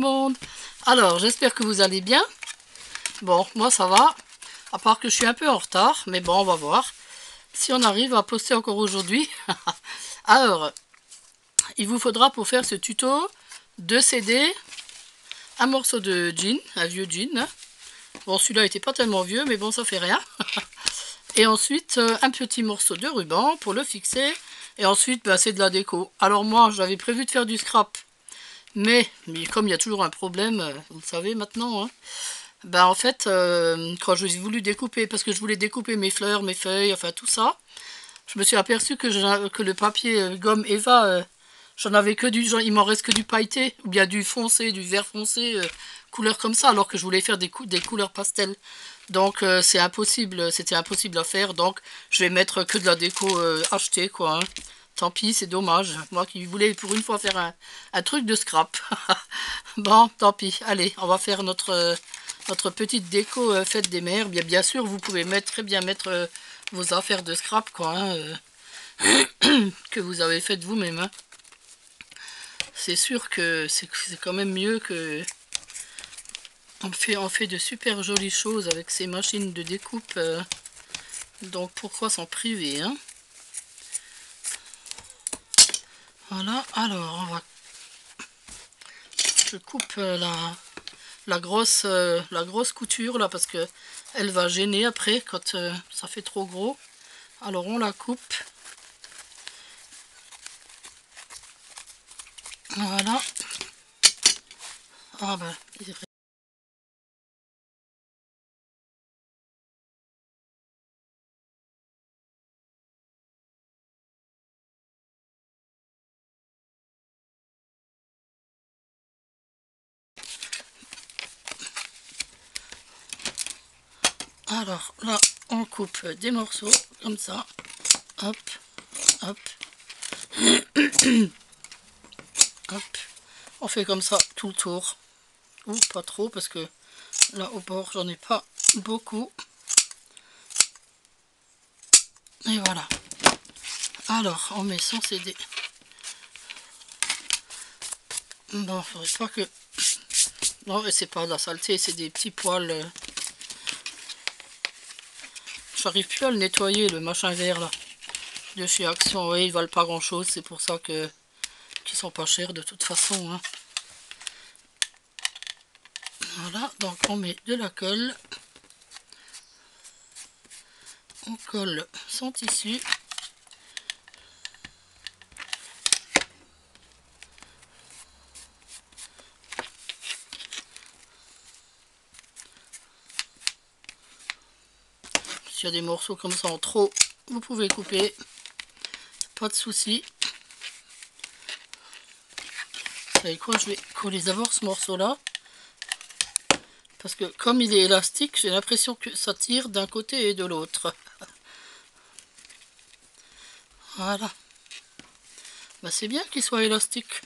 monde. Alors, j'espère que vous allez bien. Bon, moi ça va. À part que je suis un peu en retard. Mais bon, on va voir si on arrive à poster encore aujourd'hui. Alors, il vous faudra pour faire ce tuto 2 CD, un morceau de jean, un vieux jean. Bon, celui-là n'était pas tellement vieux, mais bon, ça fait rien. Et ensuite, un petit morceau de ruban pour le fixer. Et ensuite, ben, c'est de la déco. Alors moi, j'avais prévu de faire du scrap. Mais comme il y a toujours un problème, vous le savez maintenant, hein, ben en fait, quand j'ai voulu découper, parce que je voulais découper mes fleurs, mes feuilles, enfin tout ça, je me suis aperçu que le papier gomme Eva, j'en avais que du, il m'en reste que du pailleté, ou bien du foncé, du vert foncé, couleur comme ça, alors que je voulais faire des couleurs pastel. Donc c'est impossible, c'était impossible à faire, donc je vais mettre que de la déco achetée, quoi. Hein. Tant pis, c'est dommage. Moi qui voulais pour une fois faire un truc de scrap. Bon, tant pis. Allez, on va faire notre petite déco fête des mères. Bien sûr, vous pouvez très bien mettre vos affaires de scrap, quoi. Hein, que vous avez faites vous-même. Hein. C'est sûr que c'est quand même mieux que... On fait de super jolies choses avec ces machines de découpe. Donc pourquoi s'en priver, hein? Voilà, alors je coupe la grosse couture là parce que elle va gêner après quand ça fait trop gros. Alors on la coupe. Voilà. Ah ben, alors là on coupe des morceaux comme ça. Hop, hop. Hop. On fait comme ça tout le tour. Ou pas trop parce que là au bord j'en ai pas beaucoup. Et voilà. Alors on met son CD. Bon, faudrait pas que... Non, c'est pas de la saleté, c'est des petits poils. J'arrive plus à le nettoyer, le machin vert là. De chez Action, oui, ils valent pas grand chose, c'est pour ça que qu'ils sont pas chers de toute façon. Hein. Voilà, donc on met de la colle. On colle son tissu. S'il y a des morceaux comme ça en trop, vous pouvez couper. Pas de souci. Vous savez quoi, je vais coller d'abord ce morceau là. Parce que comme il est élastique, j'ai l'impression que ça tire d'un côté et de l'autre. Voilà. Bah, c'est bien qu'il soit élastique.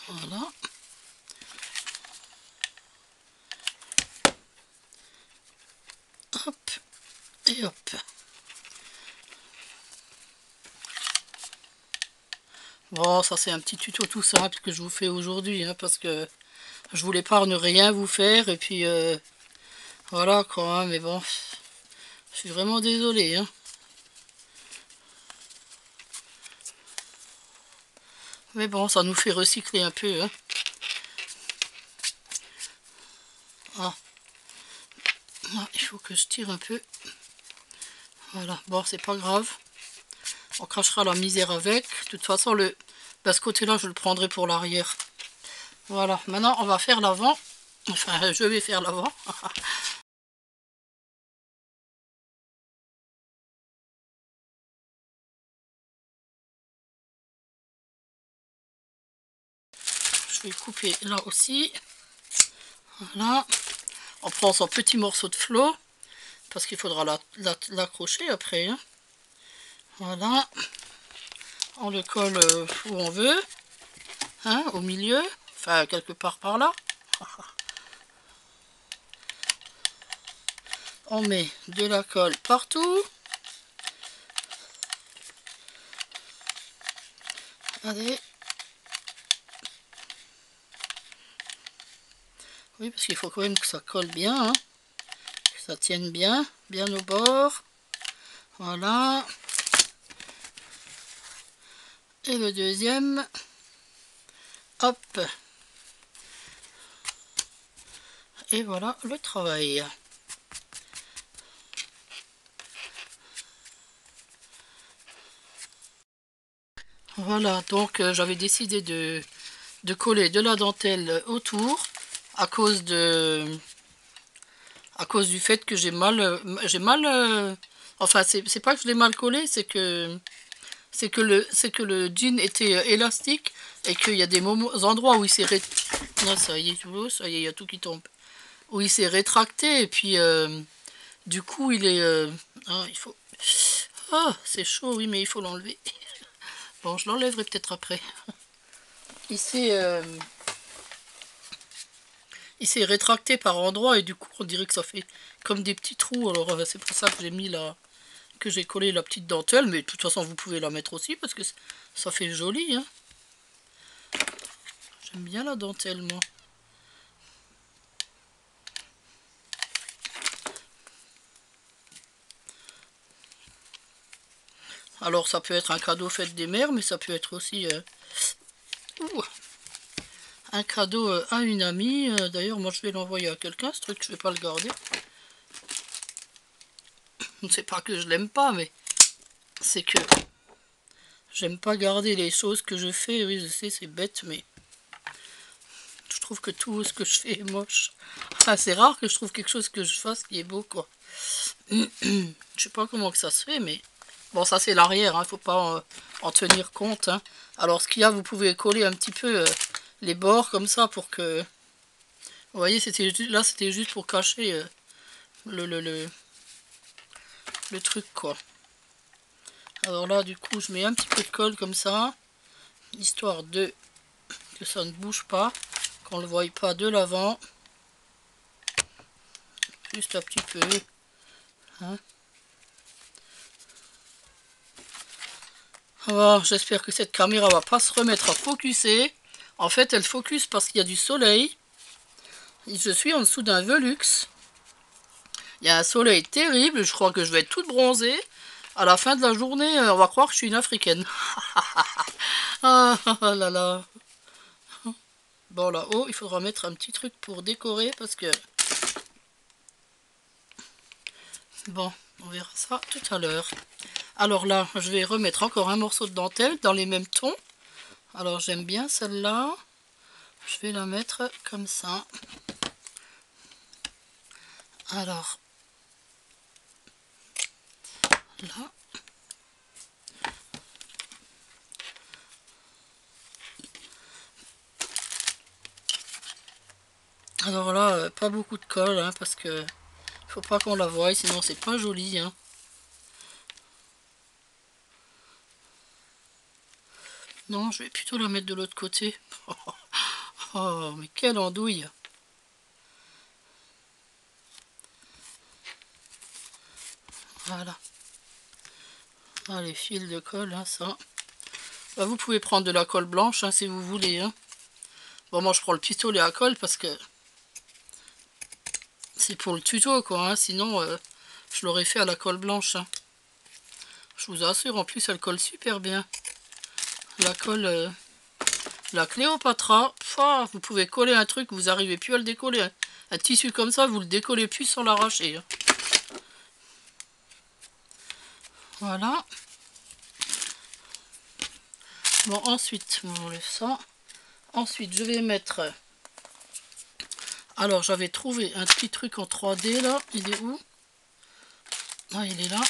Voilà. Hop. Et hop. Bon, ça c'est un petit tuto tout simple que je vous fais aujourd'hui, hein, parce que je voulais pas ne rien vous faire, et puis voilà quoi, hein, mais bon, je suis vraiment désolée. Hein. Mais bon, ça nous fait recycler un peu. Hein. Ah. Ah, il faut que je tire un peu. Voilà, bon, c'est pas grave. On crachera la misère avec. De toute façon, ce côté-là, je le prendrai pour l'arrière. Voilà, maintenant on va faire l'avant. Enfin, je vais faire l'avant. Je vais couper là aussi. Voilà. On prend son petit morceau de flot. Parce qu'il faudra l'accrocher après. Hein. Voilà. On le colle où on veut. Hein, au milieu. Enfin, quelque part par là. On met de la colle partout. Allez. Oui, parce qu'il faut quand même que ça colle bien, hein, que ça tienne bien, bien au bord. Voilà. Et le deuxième. Hop. Et voilà le travail. Voilà, donc j'avais décidé de coller de la dentelle autour à cause du fait que j'ai mal enfin c'est pas que je l'ai mal collé, c'est que le jean était élastique et qu'il y a des endroits où il s'est non, ça y est, ça y est, il y a tout qui tombe, où il s'est rétracté et puis du coup il est il faut, ah c'est chaud, oui, mais il faut l'enlever. Bon, je l'enlèverai peut-être après. il s'est il s'est rétracté par endroits et du coup on dirait que ça fait comme des petits trous. Alors c'est pour ça que j'ai mis que j'ai collé la petite dentelle, mais de toute façon vous pouvez la mettre aussi parce que ça fait joli, hein. J'aime bien la dentelle, moi. Alors ça peut être un cadeau fête des mères, mais ça peut être aussi un cadeau à une amie. D'ailleurs moi je vais l'envoyer à quelqu'un, ce truc, je vais pas le garder. C'est pas que je l'aime pas, mais c'est que j'aime pas garder les choses que je fais. Oui, je sais, c'est bête, mais je trouve que tout ce que je fais est moche. Enfin, c'est rare que je trouve quelque chose que je fasse qui est beau, quoi. Je sais pas comment que ça se fait, mais bon, ça c'est l'arrière, hein, faut pas en tenir compte, hein. Alors ce qu'il y a, vous pouvez coller un petit peu les bords comme ça pour que, vous voyez, là c'était juste pour cacher le, le, le, le truc, quoi. Alors là, du coup, je mets un petit peu de colle comme ça, histoire de que ça ne bouge pas, qu'on ne le voie pas de l'avant. Juste un petit peu, hein. Alors, j'espère que cette caméra va pas se remettre à focuser. En fait, elle focus parce qu'il y a du soleil. Je suis en dessous d'un Velux. Il y a un soleil terrible. Je crois que je vais être toute bronzée. À la fin de la journée, on va croire que je suis une africaine. Ah là là. Bon, là-haut, il faudra mettre un petit truc pour décorer parce que... Bon, on verra ça tout à l'heure. Alors là, je vais remettre encore un morceau de dentelle dans les mêmes tons. Alors, j'aime bien celle-là. Je vais la mettre comme ça. Alors, là. Alors là, pas beaucoup de colle, hein, parce que faut pas qu'on la voie, sinon c'est pas joli, hein. Non, je vais plutôt la mettre de l'autre côté. Oh, mais quelle andouille! Voilà. Ah, les fils de colle, hein, ça. Bah, vous pouvez prendre de la colle blanche, hein, si vous voulez, hein. Bon, moi je prends le pistolet à colle parce que c'est pour le tuto, quoi, hein. Sinon, je l'aurais fait à la colle blanche, hein. Je vous assure, en plus, elle colle super bien. La colle, la Cléopatra, vous pouvez coller un truc, vous n'arrivez plus à le décoller, hein. Un tissu comme ça, vous le décollez plus sans l'arracher, hein. Voilà. Bon, ensuite, on enlève ça. Ensuite, je vais mettre... Alors, j'avais trouvé un petit truc en 3D, là. Il est où? Ah, il est là.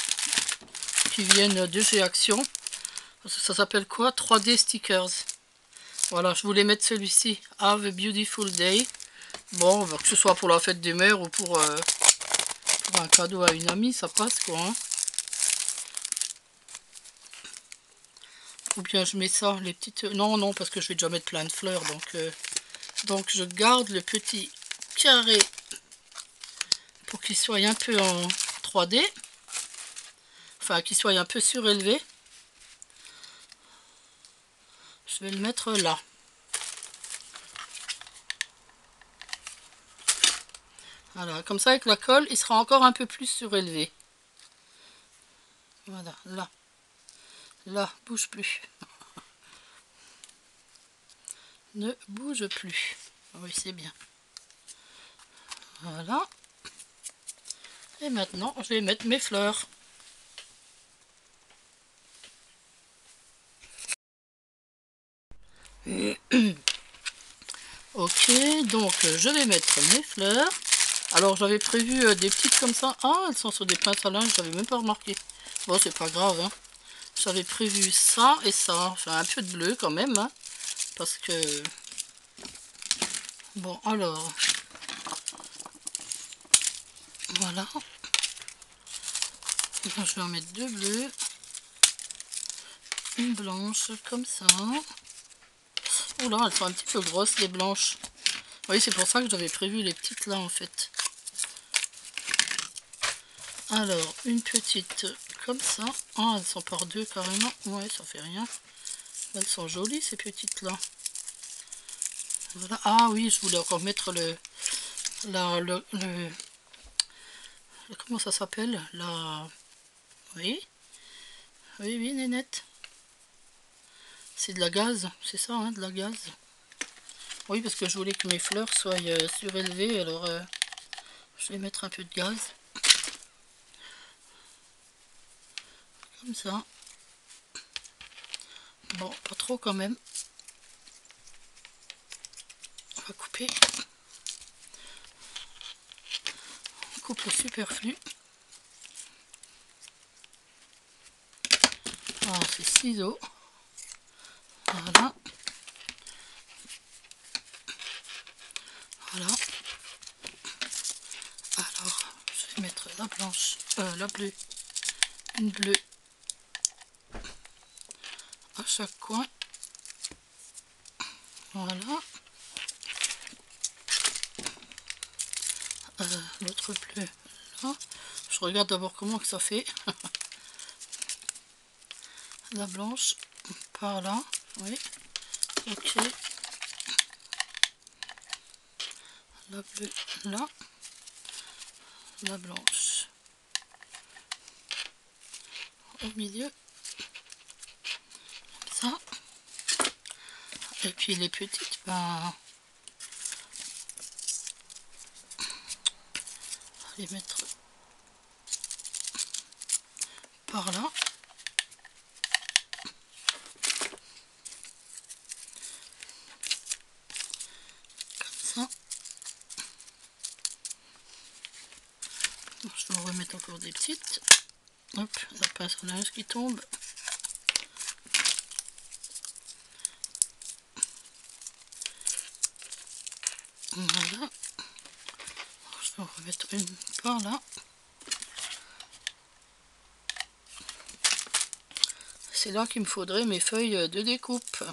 Qui viennent de chez Action. Ça s'appelle quoi? 3D stickers. Voilà, je voulais mettre celui-ci. Have a beautiful day. Bon, que ce soit pour la fête des mères ou pour un cadeau à une amie, ça passe, quoi, hein. Ou bien je mets ça, les petites... Non, non, parce que je vais déjà mettre plein de fleurs. Donc je garde le petit carré pour qu'il soit un peu en 3D. Enfin, qu'il soit un peu surélevé. je vais le mettre là. Voilà, comme ça avec la colle, il sera encore un peu plus surélevé. Voilà, là. Là, bouge plus. Ne bouge plus. Oui, c'est bien. Voilà. Et maintenant, je vais mettre mes fleurs. Ok, donc je vais mettre mes fleurs. Alors j'avais prévu des petites comme ça. Ah, elles sont sur des pinces à linge, j'avais même pas remarqué. Bon, c'est pas grave, hein. J'avais prévu ça et ça. Enfin, un peu de bleu quand même, hein, parce que... Bon, alors... Voilà. Je vais en mettre deux bleus. Une blanche, comme ça. Oula, elles sont un petit peu grosses, les blanches. Oui, c'est pour ça que j'avais prévu les petites là, en fait. Alors, une petite comme ça. Ah, elles sont par deux carrément. Ouais, ça fait rien. Elles sont jolies, ces petites-là. Voilà. Ah oui, je voulais encore mettre comment ça s'appelle? Oui. Oui, oui, Nénette. C'est de la gaze, c'est ça, hein, de la gaze. Oui, parce que je voulais que mes fleurs soient surélevées, alors je vais mettre un peu de gaz. Comme ça. Bon, pas trop quand même. On va couper. On coupe le superflu. Alors, c'est ciseaux. Voilà. Voilà. Alors, je vais mettre la blanche, la bleue, une bleue à chaque coin. Voilà. L'autre bleu là. Je regarde d'abord comment que ça fait. La blanche par là. Oui. Ok. La bleue là. La blanche au milieu. Comme ça. Et puis les petites, ben, les mettre par là. Comme ça. Je vais en remettre encore des petites. Hop, la pince à linge qui tombe. Voilà. Je vais en remettre une par là. C'est là qu'il me faudrait mes feuilles de découpe.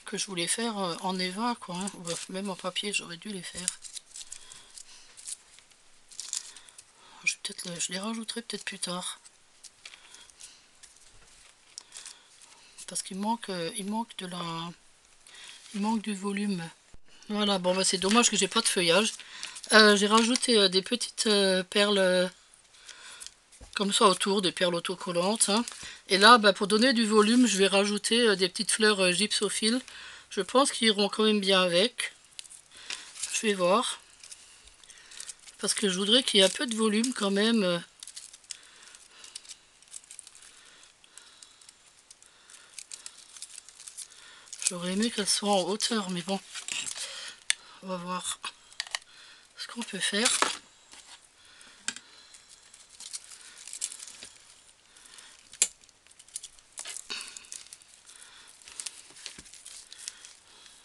Que je voulais faire en Eva, quoi. Hein. Même en papier, j'aurais dû les faire. Je les rajouterai peut-être plus tard. Parce qu'il manque, il manque du volume. Voilà, bon bah c'est dommage que j'ai pas de feuillage. J'ai rajouté des petites perles comme ça autour, des perles autocollantes. Hein. Et là, bah, pour donner du volume, je vais rajouter des petites fleurs gypsophiles. Je pense qu'ils iront quand même bien avec. Je vais voir. Parce que je voudrais qu'il y ait un peu de volume quand même. J'aurais aimé qu'elles soient en hauteur, mais bon. On va voir ce qu'on peut faire.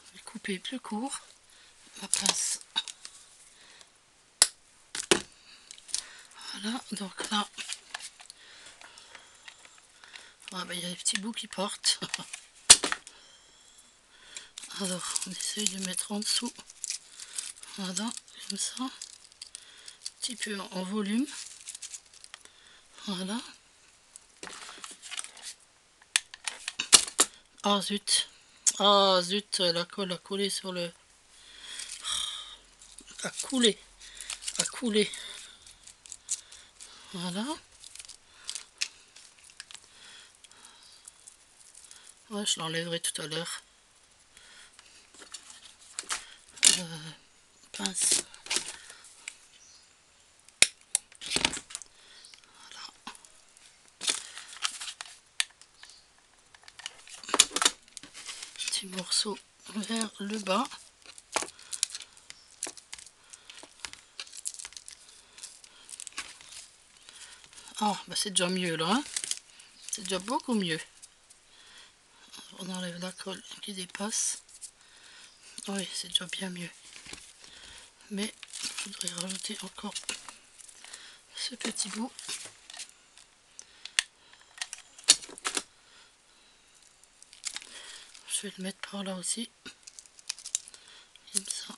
Je vais couper plus court. Ma pince. Voilà, donc là. Ah bah, il y a des petits bouts qui partent. Alors, on essaye de mettre en dessous. Voilà, comme ça. Un petit peu en volume. Voilà. Ah zut. Ah zut, la colle a collé sur le... a coulé. A coulé. Voilà. Ouais, je l'enlèverai tout à l'heure. Pince. Petit morceau vers le bas. Ah, bah c'est déjà mieux là. Hein, c'est déjà beaucoup mieux. On enlève la colle qui dépasse. Oui, c'est déjà bien mieux. Mais je voudrais rajouter encore ce petit bout. Je vais le mettre par là aussi. Comme ça.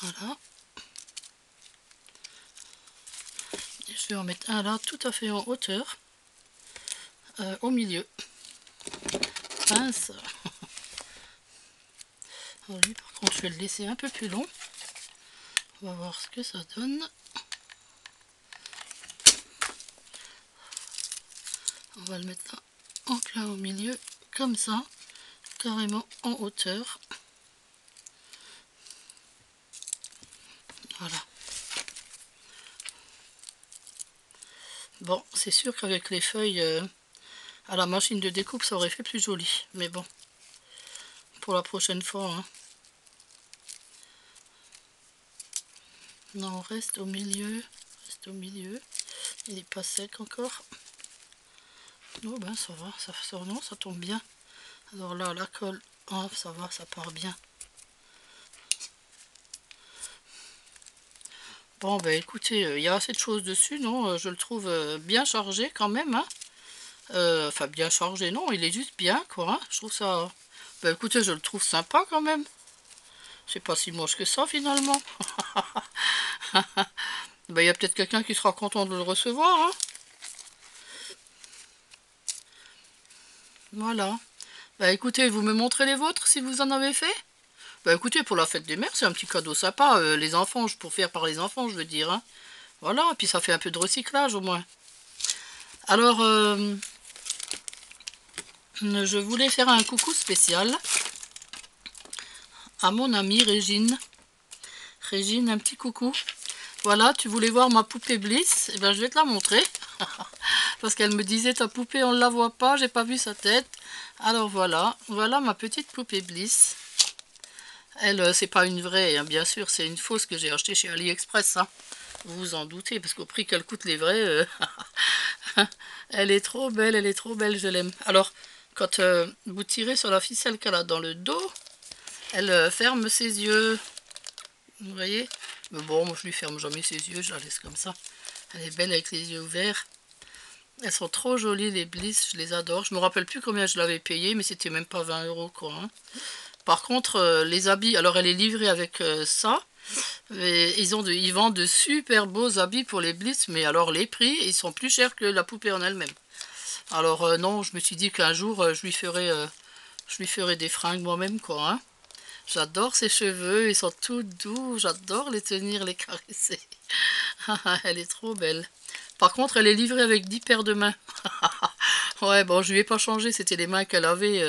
Voilà. Et je vais en mettre un là, tout à fait en hauteur. Au milieu. Pince. Alors lui, par contre, je vais le laisser un peu plus long. On va voir ce que ça donne. On va le mettre là, en plein au milieu, comme ça, carrément en hauteur. Voilà. Bon, c'est sûr qu'avec les feuilles à la machine de découpe, ça aurait fait plus joli. Mais bon, pour la prochaine fois. Hein. Non, reste au milieu. Reste au milieu. Il n'est pas sec encore. Oh ben ça va, non, ça tombe bien. Alors là, la colle, oh, ça va, ça part bien. Bon ben écoutez, il y a assez de choses dessus, non? Je le trouve bien chargé quand même. Hein. Enfin bien chargé, non, il est juste bien quoi. Hein. Je trouve ça... Ben écoutez, je le trouve sympa quand même. C'est pas si moche que ça finalement. Ben il y a peut-être quelqu'un qui sera content de le recevoir. Hein. Voilà. Ben écoutez, vous me montrez les vôtres si vous en avez fait? Ben écoutez, pour la fête des mères, c'est un petit cadeau sympa. Les enfants, pour faire par les enfants, je veux dire. Hein. Voilà, et puis ça fait un peu de recyclage au moins. Alors, je voulais faire un coucou spécial à mon amie Régine. Régine, un petit coucou. Voilà, tu voulais voir ma poupée Bliss. Eh bien, je vais te la montrer. Parce qu'elle me disait, ta poupée, on ne la voit pas, j'ai pas vu sa tête. Alors voilà, voilà ma petite poupée Bliss. Elle, c'est pas une vraie, hein, bien sûr, c'est une fausse que j'ai achetée chez AliExpress. Hein. Vous vous en doutez, parce qu'au prix qu'elle coûte les vraies, elle est trop belle, je l'aime. Alors, quand vous tirez sur la ficelle qu'elle a dans le dos, elle ferme ses yeux. Vous voyez? Mais bon, moi je lui ferme jamais ses yeux, je la laisse comme ça. Elle est belle avec les yeux ouverts. Elles sont trop jolies les Bliss, je les adore. Je me rappelle plus combien je l'avais payé, mais c'était même pas 20 € quoi. Hein. Par contre, les habits, alors elle est livrée avec ça. Et ils vendent de super beaux habits pour les Bliss, mais alors les prix, ils sont plus chers que la poupée en elle-même. Alors non, je me suis dit qu'un jour, je lui ferai des fringues moi-même quoi. Hein. J'adore ses cheveux, ils sont tout doux, j'adore les tenir, les caresser. Elle est trop belle. Par contre, elle est livrée avec 10 paires de mains. Ouais, bon, je lui ai pas changé, c'était les mains qu'elle avait.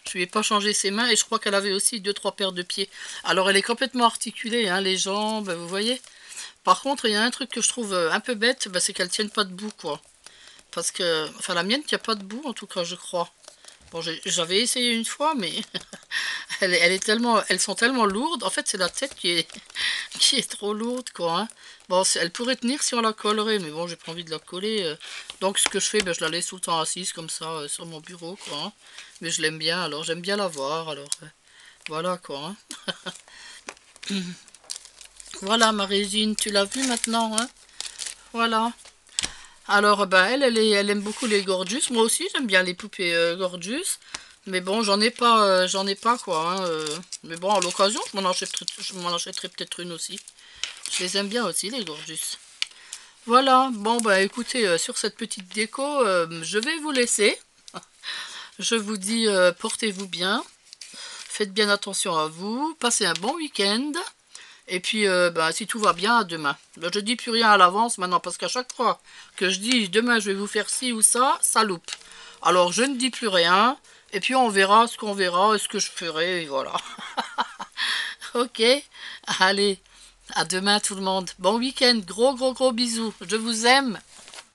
Je lui ai pas changé ses mains et je crois qu'elle avait aussi 2-3 paires de pieds. Alors, elle est complètement articulée, hein, les jambes, vous voyez. Par contre, il y a un truc que je trouve un peu bête, bah, c'est qu'elles tiennent pas debout, quoi. Parce que, enfin, la mienne tient pas debout, en tout cas, je crois. Bon, j'avais essayé une fois, mais elles sont tellement lourdes. En fait, c'est la tête qui est trop lourde, quoi. Hein. Bon, elle pourrait tenir si on la collerait, mais bon, j'ai pas envie de la coller. Donc, ce que je fais, ben, je la laisse tout le temps assise, comme ça, sur mon bureau, quoi. Hein. Mais je l'aime bien, alors j'aime bien la voir, alors voilà, quoi. Hein. Voilà, ma Régine, tu l'as vue maintenant, hein. Voilà. Alors, ben, elle aime beaucoup les Gorgeous. Moi aussi, j'aime bien les poupées Gorgeous. Mais bon, j'en ai pas quoi. Hein, mais bon, à l'occasion, je m'en achèterai peut-être une aussi. Je les aime bien aussi, les Gorgeous. Voilà, bon, bah écoutez, sur cette petite déco, je vais vous laisser. Je vous dis, portez-vous bien. Faites bien attention à vous. Passez un bon week-end. Et puis, si tout va bien, à demain. Ben, je dis plus rien à l'avance maintenant, parce qu'à chaque fois que je dis demain je vais vous faire ci ou ça loupe. Alors, je ne dis plus rien. Et puis, on verra ce qu'on verra et ce que je ferai. Et voilà. Ok. Allez, à demain tout le monde. Bon week-end. Gros bisous. Je vous aime.